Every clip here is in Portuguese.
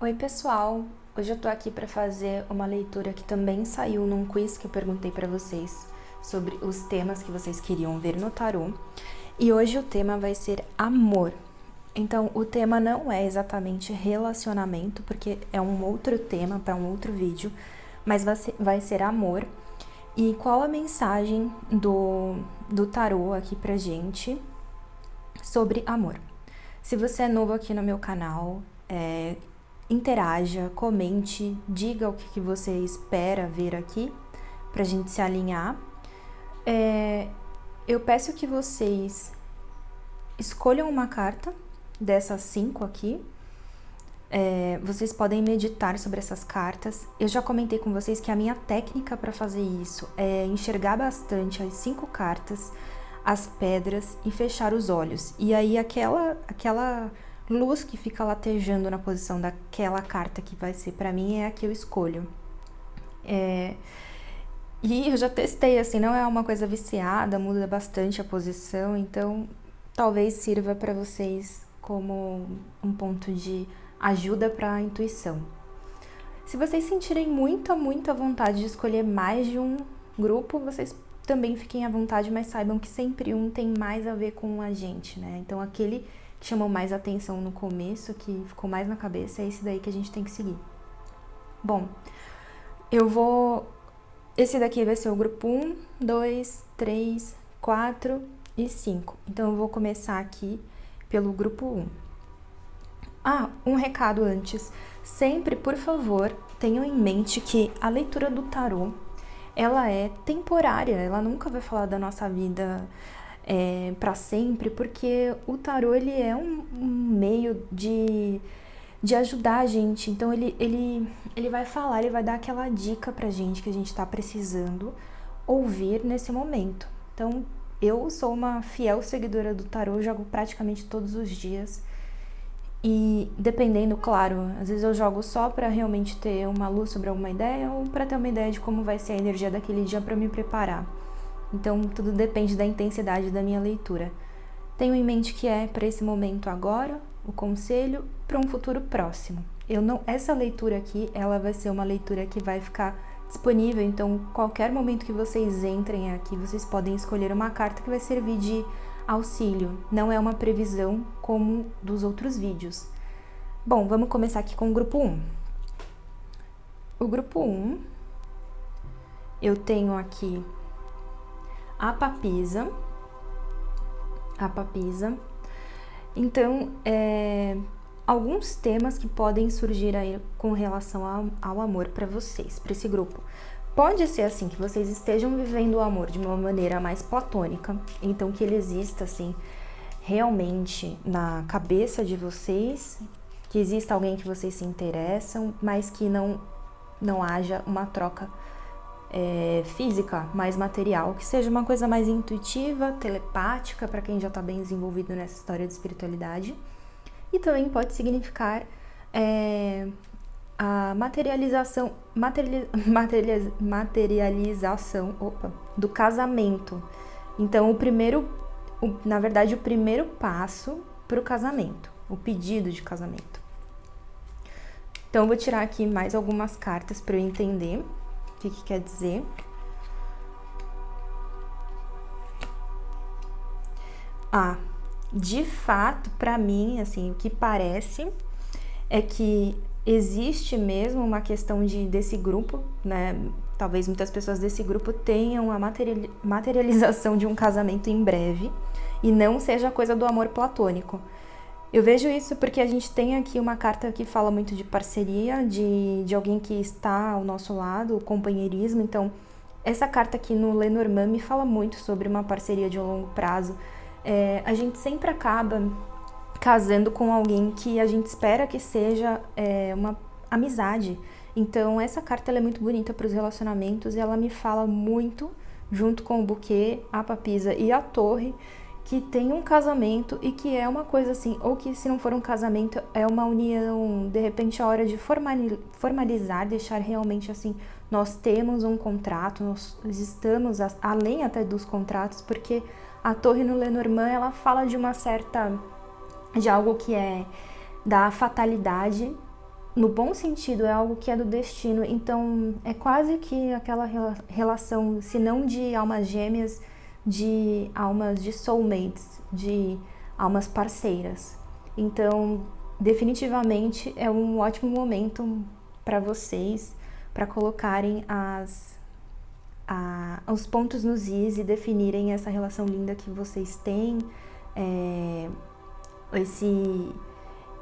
Oi, pessoal! Hoje eu tô aqui para fazer uma leitura que também saiu num quiz que eu perguntei para vocês sobre os temas que vocês queriam ver no tarô. E hoje o tema vai ser amor. Então, o tema não é exatamente relacionamento, porque é um outro tema para um outro vídeo, mas vai ser amor. E qual a mensagem do tarô aqui pra gente sobre amor? Se você é novo aqui no meu canal, interaja, comente, diga o que você espera ver aqui pra gente se alinhar. Eu peço que vocês escolham uma carta dessas 5 aqui. Vocês podem meditar sobre essas cartas. Eu já comentei com vocês que a minha técnica para fazer isso é enxergar bastante as 5 cartas, as pedras e fechar os olhos. E aí aquela luz que fica latejando na posição daquela carta que vai ser para mim é a que eu escolho. E eu já testei, assim, não é uma coisa viciada, muda bastante a posição, então talvez sirva para vocês como um ponto de ajuda para a intuição. Se vocês sentirem muita vontade de escolher mais de um grupo, vocês também fiquem à vontade, mas saibam que sempre um tem mais a ver com a gente, né? Então aquele que chamou mais atenção no começo, que ficou mais na cabeça, é esse daí que a gente tem que seguir. Bom, esse daqui vai ser o grupo 1, 2, 3, 4 e 5. Então eu vou começar aqui pelo grupo 1. Um recado antes. Sempre, por favor, tenham em mente que a leitura do tarô, ela é temporária, ela nunca vai falar da nossa vida para sempre, porque o tarô ele é um meio de ajudar a gente. Então ele vai falar, ele vai dar aquela dica pra gente que a gente tá precisando ouvir nesse momento. Então eu sou uma fiel seguidora do tarô, jogo praticamente todos os dias. E dependendo, claro, às vezes eu jogo só pra realmente ter uma luz sobre alguma ideia ou pra ter uma ideia de como vai ser a energia daquele dia pra me preparar. Então tudo depende da intensidade da minha leitura. Tenho em mente que é para esse momento agora, o conselho, para um futuro próximo. Essa leitura aqui, ela vai ser uma leitura que vai ficar disponível, então qualquer momento que vocês entrem aqui, vocês podem escolher uma carta que vai servir de auxílio. Não é uma previsão como dos outros vídeos. Bom, vamos começar aqui com o grupo 1. O grupo 1, eu tenho aqui a papisa. Então, alguns temas que podem surgir aí com relação ao amor para vocês, para esse grupo. Pode ser assim que vocês estejam vivendo o amor de uma maneira mais platônica, então que ele exista assim realmente na cabeça de vocês, que exista alguém que vocês se interessam, mas que não haja uma troca física, mais material, que seja uma coisa mais intuitiva, telepática, para quem já está bem desenvolvido nessa história de espiritualidade. E também pode significar a materialização do casamento. Então, na verdade, o primeiro passo para o casamento, o pedido de casamento. Então, eu vou tirar aqui mais algumas cartas para eu entender o que quer dizer. De fato, para mim, assim, o que parece é que existe mesmo uma questão desse grupo, né? Talvez muitas pessoas desse grupo tenham a materialização de um casamento em breve e não seja coisa do amor platônico. Eu vejo isso porque a gente tem aqui uma carta que fala muito de parceria, de alguém que está ao nosso lado, o companheirismo. Então, essa carta aqui no Lenormand me fala muito sobre uma parceria de longo prazo. A gente sempre acaba casando com alguém que a gente espera que seja uma amizade. Então, essa carta ela é muito bonita para os relacionamentos e ela me fala muito, junto com o buquê, a papisa e a torre, que tem um casamento e que é uma coisa assim, ou que se não for um casamento, é uma união, de repente é hora de formalizar, deixar realmente assim, nós temos um contrato, nós estamos além até dos contratos, porque a torre no Lenormand, ela fala de algo que é da fatalidade, no bom sentido, é algo que é do destino. Então, é quase que aquela relação, se não de almas gêmeas, de almas de soulmates, de almas parceiras. Então, definitivamente é um ótimo momento para vocês, para colocarem os pontos nos is e definirem essa relação linda que vocês têm,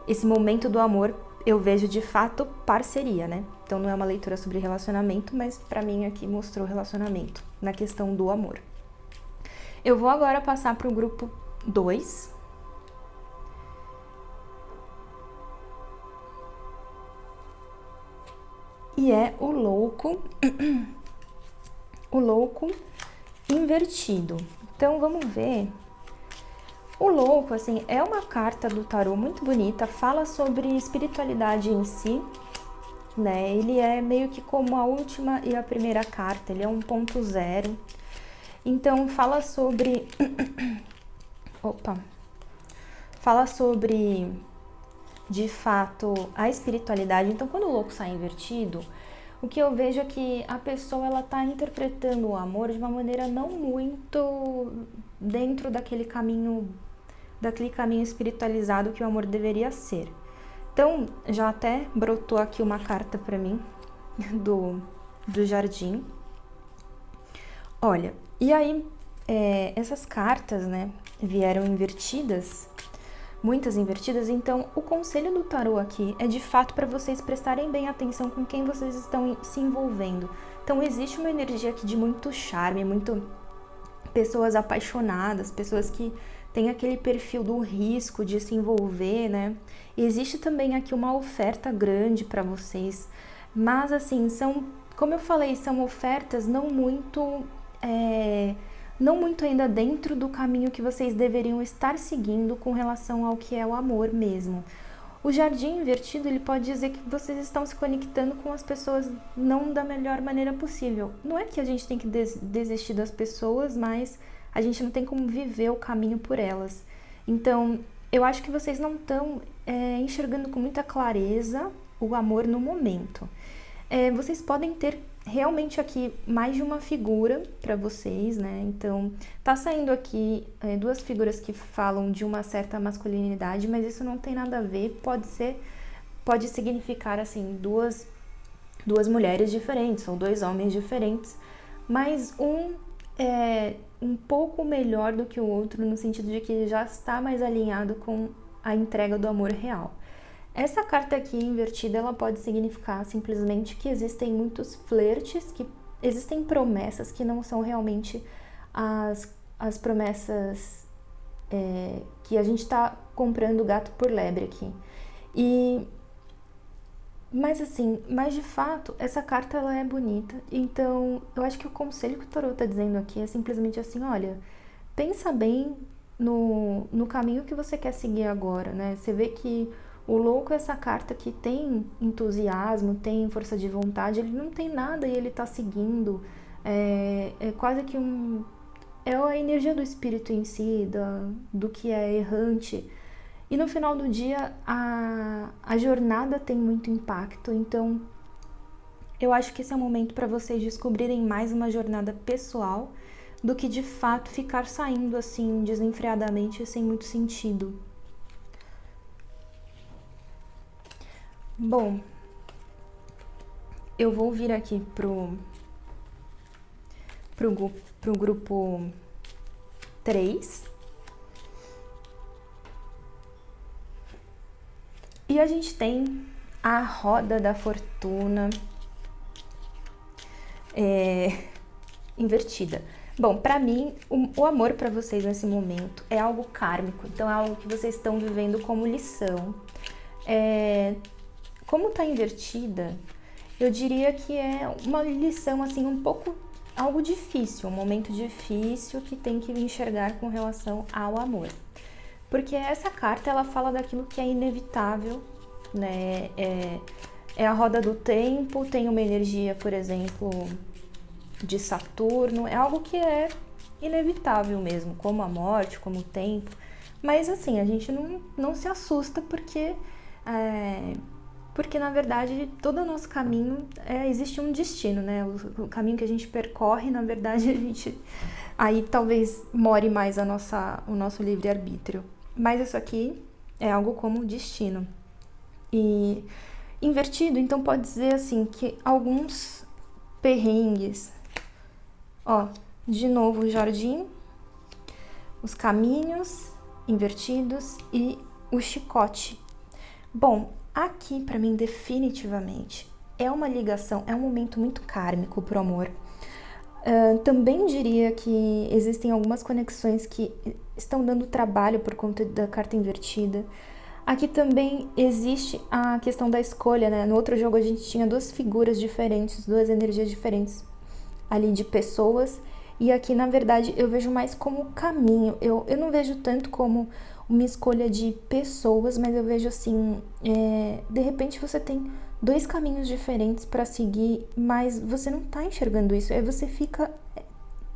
esse momento do amor. Eu vejo de fato parceria, né? Então não é uma leitura sobre relacionamento, mas pra mim aqui mostrou relacionamento na questão do amor. Eu vou agora passar pro grupo 2. E é o louco, o louco invertido. Então vamos ver. O louco, assim, é uma carta do tarô muito bonita, fala sobre espiritualidade em si, né? Ele é meio que como a última e a primeira carta, ele é 1.0. Então fala sobre fala sobre de fato a espiritualidade. Então quando o louco sai invertido, o que eu vejo é que a pessoa ela tá interpretando o amor de uma maneira não muito dentro daquele caminho espiritualizado que o amor deveria ser. Então, já até brotou aqui uma carta para mim do jardim. Olha, e aí essas cartas, né, vieram invertidas, muitas invertidas. Então, o conselho do tarô aqui é de fato para vocês prestarem bem atenção com quem vocês estão se envolvendo. Então, existe uma energia aqui de muito charme, muito pessoas apaixonadas, pessoas que têm aquele perfil do risco de se envolver, né? Existe também aqui uma oferta grande para vocês, mas assim, como eu falei, são ofertas não muito ainda dentro do caminho que vocês deveriam estar seguindo com relação ao que é o amor mesmo. O jardim invertido, ele pode dizer que vocês estão se conectando com as pessoas não da melhor maneira possível. Não é que a gente tem que desistir das pessoas, mas a gente não tem como viver o caminho por elas. Então, eu acho que vocês não estão enxergando com muita clareza o amor no momento. Vocês podem ter realmente aqui mais de uma figura para vocês, né? Então, tá saindo aqui duas figuras que falam de uma certa masculinidade, mas isso não tem nada a ver. Pode significar assim duas mulheres diferentes ou dois homens diferentes, mas um é um pouco melhor do que o outro no sentido de que já está mais alinhado com a entrega do amor real. Essa carta aqui invertida, ela pode significar simplesmente que existem muitos flertes, que existem promessas que não são realmente as promessas que a gente está comprando gato por lebre aqui. Mas de fato, essa carta ela é bonita. Então, eu acho que o conselho que o tarô está dizendo aqui é simplesmente assim, olha, pensa bem no caminho que você quer seguir agora, né? Você vê que o louco é essa carta que tem entusiasmo, tem força de vontade, ele não tem nada e ele tá seguindo. É quase que é a energia do espírito em si, do que é errante. E no final do dia, a jornada tem muito impacto. Então, eu acho que esse é o momento para vocês descobrirem mais uma jornada pessoal do que de fato ficar saindo assim desenfreadamente sem muito sentido. Bom, eu vou vir aqui pro grupo 3. E a gente tem a roda da fortuna invertida. Bom, pra mim, o amor pra vocês nesse momento é algo kármico. Então, é algo que vocês estão vivendo como lição. Como tá invertida, eu diria que é uma lição, assim, um pouco algo difícil, um momento difícil que tem que enxergar com relação ao amor. Porque essa carta, ela fala daquilo que é inevitável, né? É a roda do tempo, tem uma energia, por exemplo, de Saturno, é algo que é inevitável mesmo, como a morte, como o tempo. Mas assim, a gente não se assusta porque porque na verdade todo o nosso caminho existe um destino, né? O caminho que a gente percorre, na verdade, a gente aí talvez more mais o nosso livre-arbítrio. Mas isso aqui é algo como destino. E invertido, então pode dizer assim que alguns perrengues, ó, de novo o jardim, os caminhos invertidos e o chicote. Bom, aqui para mim definitivamente é uma ligação, é um momento muito kármico pro amor. Também diria que existem algumas conexões que estão dando trabalho por conta da carta invertida. Aqui também existe a questão da escolha, né? No outro jogo a gente tinha duas figuras diferentes, duas energias diferentes ali de pessoas. E aqui, na verdade, eu vejo mais como caminho. Eu não vejo tanto como uma escolha de pessoas, mas eu vejo assim, de repente você tem dois caminhos diferentes para seguir, mas você não tá enxergando isso. Aí você fica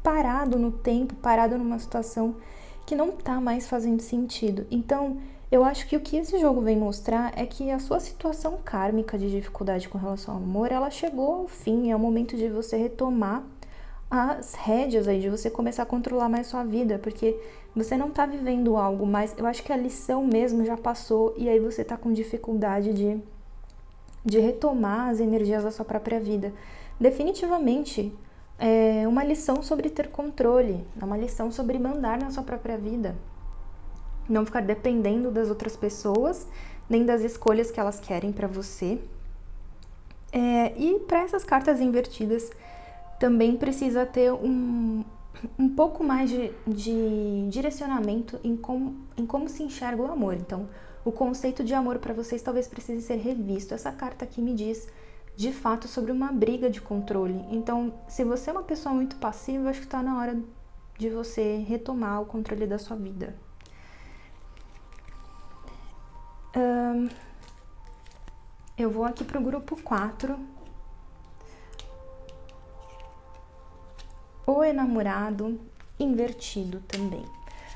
parado no tempo, parado numa situação que não tá mais fazendo sentido. Então, eu acho que o que esse jogo vem mostrar é que a sua situação kármica de dificuldade com relação ao amor, ela chegou ao fim. É o momento de você retomar as rédeas aí, de você começar a controlar mais sua vida, porque você não tá vivendo algo mais. Eu acho que a lição mesmo já passou e aí você tá com dificuldade de retomar as energias da sua própria vida. Definitivamente é uma lição sobre ter controle, é uma lição sobre mandar na sua própria vida. Não ficar dependendo das outras pessoas, nem das escolhas que elas querem para você. E para essas cartas invertidas, também precisa ter um pouco mais de direcionamento em como se enxerga o amor. Então, o conceito de amor para vocês talvez precise ser revisto. Essa carta aqui me diz, de fato, sobre uma briga de controle. Então, se você é uma pessoa muito passiva, acho que está na hora de você retomar o controle da sua vida. Eu vou aqui para o grupo 4. O enamorado invertido também.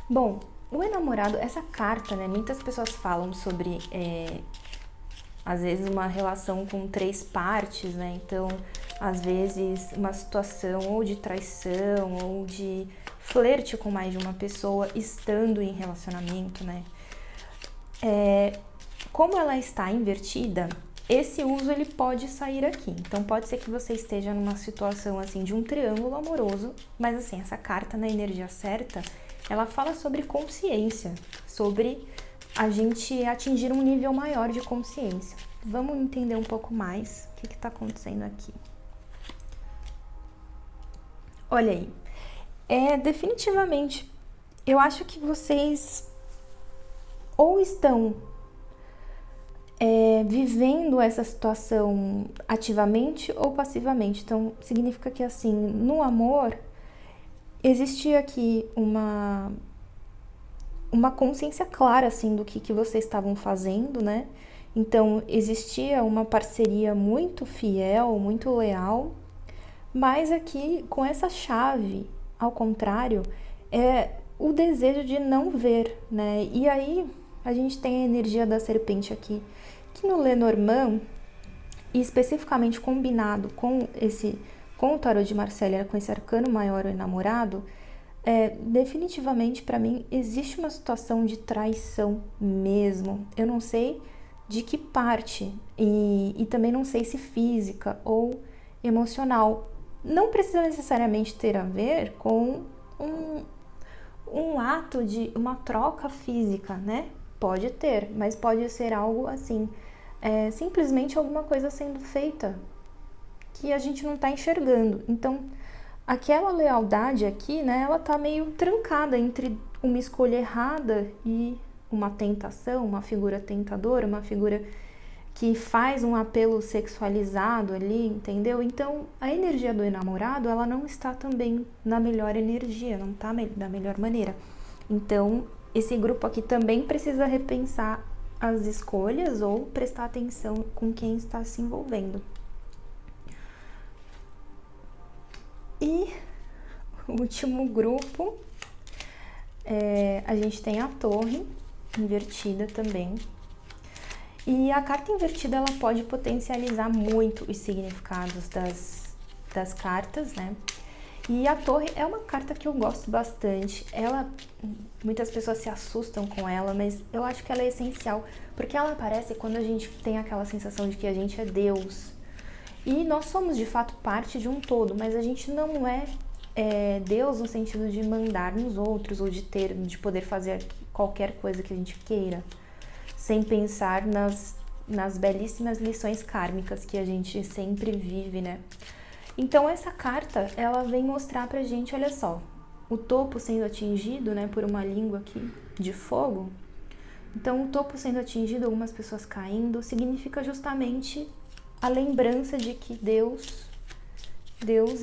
Bom, o enamorado, essa carta, né? Muitas pessoas falam sobre, às vezes, uma relação com 3 partes, né? Então, às vezes, uma situação ou de traição ou de flerte com mais de uma pessoa estando em relacionamento, né? Como ela está invertida, esse uso ele pode sair aqui. Então pode ser que você esteja numa situação assim de um triângulo amoroso, mas assim, essa carta na energia certa, ela fala sobre consciência, sobre a gente atingir um nível maior de consciência. Vamos entender um pouco mais o que está acontecendo aqui. Olha aí, definitivamente, eu acho que vocês ou estão vivendo essa situação ativamente ou passivamente. Então, significa que, assim, no amor, existia aqui uma consciência clara, assim, do que vocês estavam fazendo, né? Então, existia uma parceria muito fiel, muito leal, mas aqui, com essa chave, ao contrário, é o desejo de não ver, né? E aí, a gente tem a energia da serpente aqui, que no Lenormand, e especificamente combinado com o tarô de Marcélia, com esse arcano maior, o enamorado, definitivamente para mim existe uma situação de traição mesmo. Eu não sei de que parte e também não sei se física ou emocional. Não precisa necessariamente ter a ver com um ato de uma troca física, né? Pode ter, mas pode ser algo assim, simplesmente alguma coisa sendo feita que a gente não tá enxergando. Então, aquela lealdade aqui, né, ela tá meio trancada entre uma escolha errada e uma tentação, uma figura tentadora, uma figura que faz um apelo sexualizado ali, entendeu? Então, a energia do enamorado, ela não está também na melhor energia, não tá da melhor maneira. Então, esse grupo aqui também precisa repensar as escolhas ou prestar atenção com quem está se envolvendo. E o último grupo, a gente tem a torre invertida também. E a carta invertida, ela pode potencializar muito os significados das cartas, né? E a torre é uma carta que eu gosto bastante. Muitas pessoas se assustam com ela, mas eu acho que ela é essencial, porque ela aparece quando a gente tem aquela sensação de que a gente é Deus. E nós somos, de fato, parte de um todo, mas a gente não é Deus no sentido de mandar nos outros ou de poder fazer qualquer coisa que a gente queira, sem pensar nas belíssimas lições kármicas que a gente sempre vive, né? Então essa carta, ela vem mostrar pra gente, olha só, o topo sendo atingido, né, por uma língua aqui de fogo. Então o topo sendo atingido, algumas pessoas caindo, significa justamente a lembrança de que Deus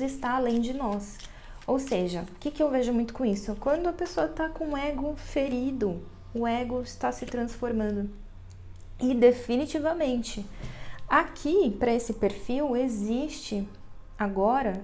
está além de nós. Ou seja, o que eu vejo muito com isso? Quando a pessoa está com o ego ferido, o ego está se transformando. E definitivamente, aqui, para esse perfil, existe agora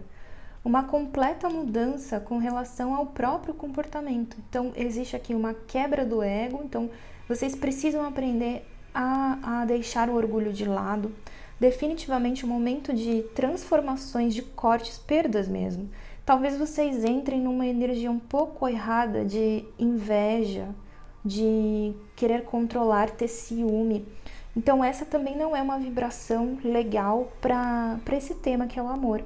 uma completa mudança com relação ao próprio comportamento. Então, existe aqui uma quebra do ego. Então, vocês precisam aprender a deixar o orgulho de lado. Definitivamente um momento de transformações, de cortes, perdas mesmo. Talvez vocês entrem numa energia um pouco errada de inveja, de querer controlar, ter ciúme. Então essa também não é uma vibração legal para esse tema que é o amor.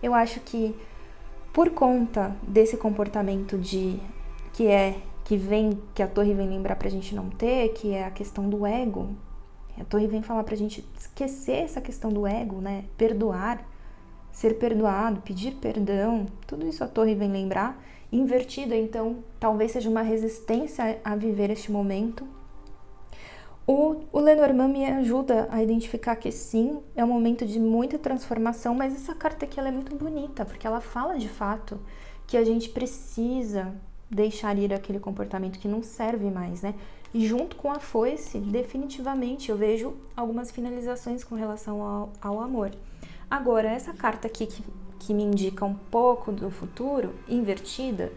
Eu acho que por conta desse comportamento que a torre vem lembrar pra gente não ter, que é a questão do ego. A torre vem falar pra gente esquecer essa questão do ego, né? Perdoar, ser perdoado, pedir perdão, tudo isso a torre vem lembrar. Invertida, então, talvez seja uma resistência a viver este momento. O Lenormand me ajuda a identificar que sim, é um momento de muita transformação, mas essa carta aqui ela é muito bonita, porque ela fala de fato que a gente precisa deixar ir aquele comportamento que não serve mais, né? E junto com a foice, definitivamente, eu vejo algumas finalizações com relação ao amor. Agora, essa carta aqui que me indica um pouco do futuro, invertida,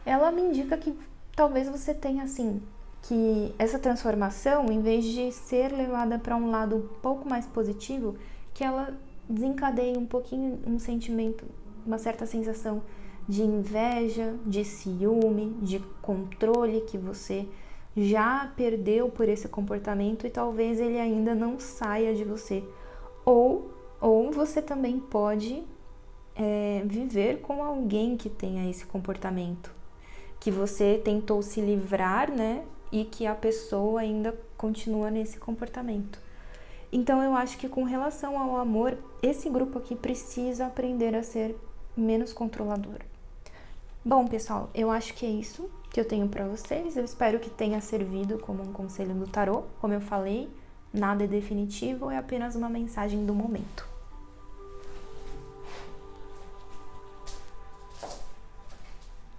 ela me indica que talvez você tenha, assim, que essa transformação, em vez de ser levada para um lado um pouco mais positivo, que ela desencadeie um pouquinho um sentimento, uma certa sensação de inveja, de ciúme, de controle que você já perdeu por esse comportamento e talvez ele ainda não saia de você. Ou você também pode viver com alguém que tenha esse comportamento, que você tentou se livrar, né? E que a pessoa ainda continua nesse comportamento. Então eu acho que com relação ao amor, esse grupo aqui precisa aprender a ser menos controlador. Bom, pessoal, eu acho que é isso que eu tenho para vocês. Eu espero que tenha servido como um conselho do tarô. Como eu falei, nada é definitivo, é apenas uma mensagem do momento.